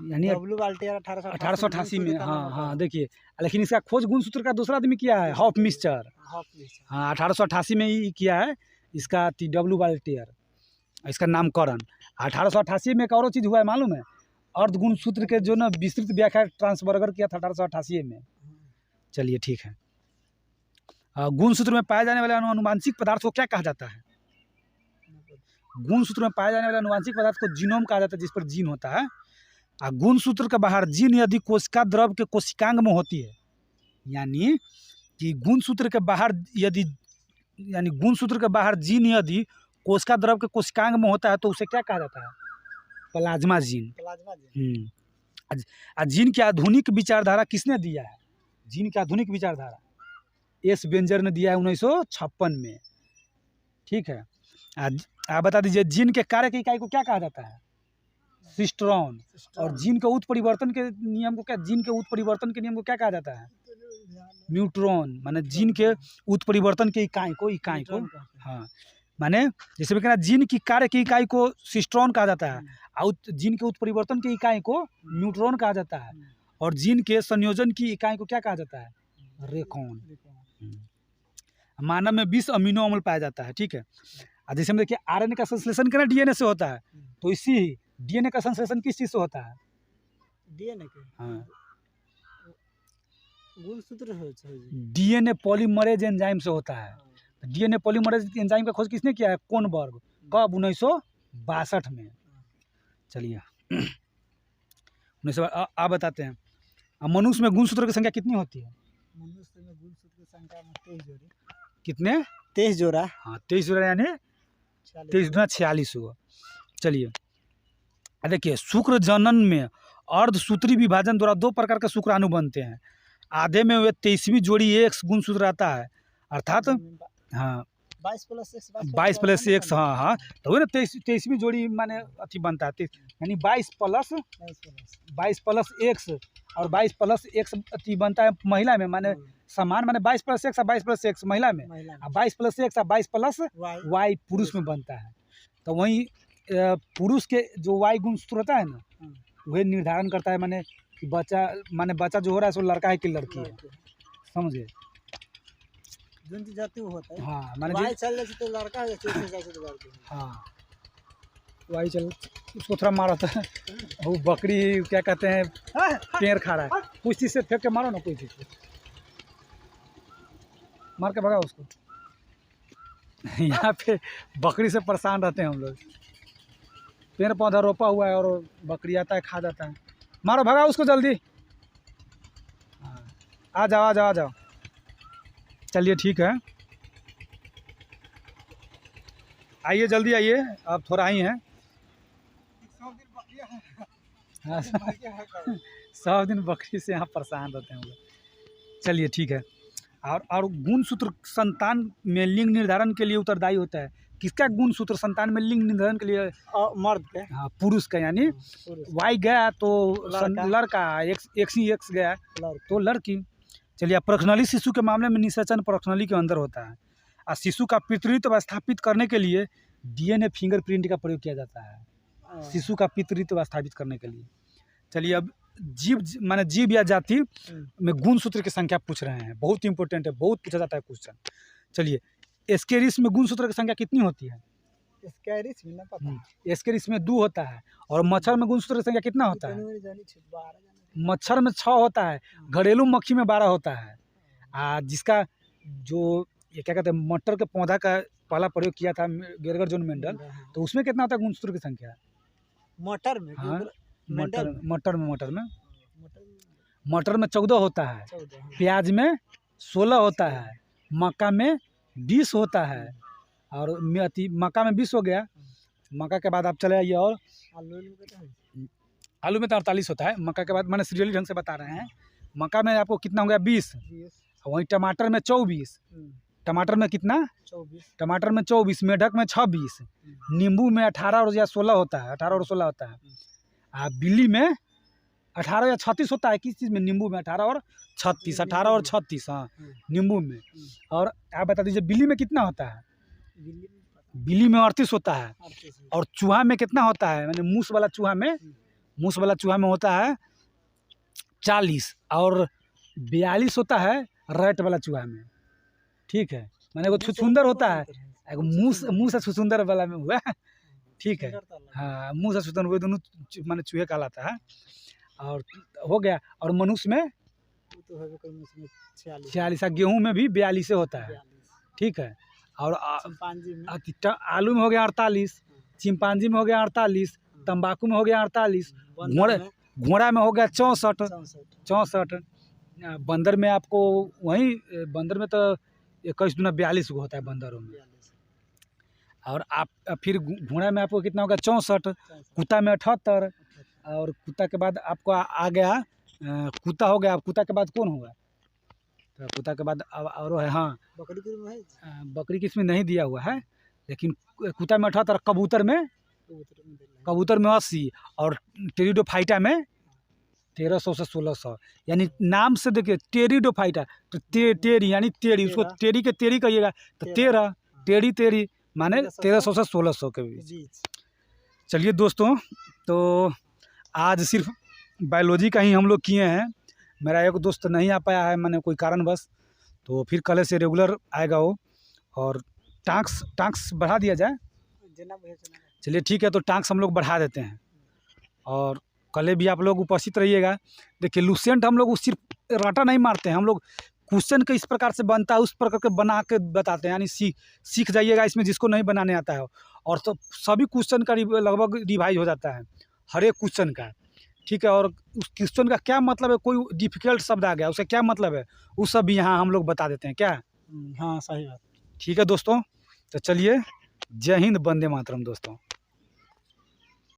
[SPEAKER 1] यानी
[SPEAKER 2] डब्ल्यू वाल्टियर
[SPEAKER 1] 1888 में। हाँ हाँ देखिए, लेकिन इसका खोज गुणसूत्र का दूसरा आदमी किया है, हॉफमिस्टर। हाँ 1888 में ही किया है इसका डब्ल्यू वाल्टियर, इसका नामकरण। 1888 में एक और चीज़ हुआ है मालूम है, अर्ध गुणसूत्र के जो ना विस्तृत व्याख्या ट्रांसबर्गर किया था 1888 में। चलिए ठीक है। गुणसूत्र में पाए जाने वाले आनुवांशिक पदार्थ को क्या कहा जाता है? गुणसूत्र में पाए जाने वाले आनुवांशिक पदार्थ को जीनोम कहा जाता है, जिस पर जीन होता है। गुणसूत्र के बाहर जीन यदि कोशिका द्रव के कोशिकांग में होती है, यानी कि गुणसूत्र के बाहर जीन यदि कोशिका द्रव के कोशिकांग में होता है तो उसे क्या कहा जाता है? Plasma gene. जीन की आधुनिक विचारधारा किसने दिया है? जीन की आधुनिक विचारधारा एस बेंजर ने दिया है 1956 में। ठीक है। आप बता दीजिए जीन के कार्य की इकाई को क्या कहा जाता है? सिस्टरॉन। और जीन के उत्परिवर्तन के नियम को क्या क्या कहा जाता है? न्यूट्रॉन। माने जीन के उत्परिवर्तन के इकाई को हाँ, माने जैसे भी कहना जीन की कार्य की इकाई को सिस्टरॉन कहा जाता है, और जीन के उत्परिवर्तन की इकाई को न्यूट्रॉन कहा जाता है, और जीन के संयोजन की इकाई को क्या कहा जाता है? रेकॉन। मानव में 20 अमीनो अम्ल पाया जाता है। ठीक है। जैसे हम देखिए आरएनए का संश्लेषण करना डीएनए से होता है, तो इसी डीएनए का संश्लेषण किस चीज से होता है?
[SPEAKER 2] डीएनए के
[SPEAKER 1] हाँ,
[SPEAKER 2] गुणसूत्र
[SPEAKER 1] डीएनए पॉलीमरेज एंजाइम से होता है। डीएनए पॉलीमरेज एंजाइम का खोज किसने किया है? कोनबर्ग। कब? 1962 में। चलिए आप बताते हैं मनुष्य में गुणसूत्र की संख्या कितनी होती है?
[SPEAKER 2] मनुष्य में गुणसूत्र की संख्या 23 जोड़ी।
[SPEAKER 1] कितने?
[SPEAKER 2] 23 जोड़ा।
[SPEAKER 1] हाँ 23 जोड़ा, यानी 23 गुना 46 हुआ। चलिए देखिए, शुक्र जनन में अर्धसूत्री विभाजन द्वारा 2 प्रकार के शुक्राणु बनते हैं। आधे में वे 23वीं जोड़ी एक्स गुणसूत्र आता है, अर्थात हाँ 22 प्लस एक्स। हाँ हाँ, तो वही ना 23वीं जोड़ी माने अथी बनता है, यानी 22 प्लस एक्स, और 22 प्लस एक्स अथी बनता है महिला में, माने समान, माने 22 प्लस एक्स और 22 प्लस एक्स महिला में, और 22 प्लस एक्स और 22 प्लस वाई पुरुष में बनता है। तो वहीं पुरुष के जो वाई गुणसूत्र होता है ना, वही निर्धारण करता है माने कि बच्चा जो हो रहा है सो लड़का है कि लड़की है, समझे? हाँ माने
[SPEAKER 2] तो लड़का है,
[SPEAKER 1] हाँ वाई चल उसको थोड़ा मारो तो वो बकरी क्या कहते हैं पेड़ खा रहा है, कुछ चीज़ से फेंक के मारो ना, कोई चीज़ से मार के भगा उसको। यहाँ पे बकरी से परेशान रहते हैं हम लोग। पेड़ पौधा रोपा हुआ है और बकरी आता है खा जाता है। मारो भगा उसको जल्दी। आ जाओ। चलिए ठीक है, आइए जल्दी आइए, आप थोड़ा आई हैं। हाँ 100 दिन बकरी से यहाँ परेशान रहते हैं हम लोग। चलिए ठीक है। और गुणसूत्र संतान में लिंग निर्धारण के लिए उत्तरदायी होता है। किसका गुणसूत्र संतान में लिंग निर्धारण के लिए?
[SPEAKER 2] मर्द के।
[SPEAKER 1] हाँ पुरुष का, यानी वाई गया तो लड़का, एक्स गया तो लड़की। चलिए, प्रखनली शिशु के मामले में निषेचन प्रखनली के अंदर होता है, और शिशु का पितृत्व स्थापित करने के लिए डीएनए फिंगरप्रिंट का प्रयोग किया जाता है, शिशु का पितृत्व स्थापित करने के लिए। चलिए, अब जीव या जाति में गुणसूत्र की संख्या पूछ रहे हैं, बहुत इंपॉर्टेंट है, बहुत पूछा जाता है क्वेश्चन। चलिए, एस्केरिस में गुणसूत्र की संख्या कितनी होती है? एस्केरिस में 2 होता है। और मच्छर में गुणसूत्र की संख्या कितना होता है? मच्छर में 6 होता है। घरेलू मक्खी में 12 होता है। जिसका जो ये क्या कहते हैं मटर के पौधा का पहला प्रयोग किया था गेरगर जॉन मेंडल, तो उसमें कितना होता है गुणसूत्र की संख्या?
[SPEAKER 2] मटर में
[SPEAKER 1] हाँ मटर में 14 होता है। प्याज में 16 होता है। मक्का में 20 होता है। और मक्का में 20 हो गया। मक्का के बाद आप चले आइए, और आलू में तो 48 होता है। मक्का के बाद मैंने सीरियली ढंग से बता रहे हैं। मक्का में आपको कितना हो गया? 20। वहीं टमाटर में 24। टमाटर में कितना? 24। टमाटर में 24। मेढक में 26। नींबू में 18 और या 16 होता है। 18 और 16 होता है। बिल्ली में 18 या 36 होता है। किस चीज़ में? नींबू में 18 और 36। 18 और 36 हाँ नींबू में। और आप बता दीजिए बिल्ली में कितना होता है? बिल्ली में 38 होता है। और चूहा में कितना होता है? मैंने मूस वाला चूहा में मूस वाला चूहा में होता है 40 और 42 होता है रैट वाला चूहा में। ठीक है, मैंने वो छुछुंदर होता है, एगो मुँह से छुछुंदर वाला में हुआ। ठीक है, हाँ, मुँह से छुछुंदर हुए दोनों माने चूहे कहलाता है। और हो गया, और मनुष्य में 46, गेहूँ में भी 42 होता है। ठीक है, और आलू में हो गया 48, चिंपांजी में हो गया 48, तंबाकू में हो गया 48, घोड़ा में हो गया 64, बंदर में आपको वही बंदर में तो 21 दूना 42 को होता है बंदरों में। और आप फिर घोड़ा में आपको कितना होगा 64, कुत्ता में 78, और कुत्ता के बाद आपको आ गया कुत्ता हो गया। कुत्ता के बाद कौन होगा? तो कुत्ता के बाद और है, हाँ, बकरी की इसमें नहीं दिया हुआ है, लेकिन कुत्ता में 78, कबूतर में 80, और टेरिडोफाइटा में 1300 से 1600। यानी नाम से देखिए टेरिडोफाइटा, तो टेरी यानी टेरी, उसको टेरी के टेरी कहिएगा तो 13, टेरी माने 1300 से 1600 के बीच। चलिए दोस्तों, तो आज सिर्फ बायोलॉजी का ही हम लोग किए हैं। मेरा एक दोस्त नहीं आ पाया है, मैंने कोई कारणवश, तो फिर कल से रेगुलर आएगा वो। और टास्क बढ़ा दिया जाए। चलिए ठीक है, तो टास्क हम लोग बढ़ा देते हैं, और कल भी आप लोग उपस्थित रहिएगा। देखिए लुसेंट हम लोग सिर्फ रटा नहीं मारते हैं, हम लोग क्वेश्चन के इस प्रकार से बनता है उस प्रकार के बना के बताते हैं। यानी सीख जाइएगा इसमें, जिसको नहीं बनाने आता है। और तो सभी क्वेश्चन का लगभग रिवाइज हो जाता है, हर एक क्वेश्चन का। ठीक है, और उस क्वेश्चन का क्या मतलब है, कोई डिफिकल्ट शब्द आ गया उसका क्या मतलब है, वो सब भी यहाँ हम लोग बता देते हैं। क्या? हाँ, सही बात। ठीक है दोस्तों, तो चलिए, जय हिंद, वंदे मातरम दोस्तों।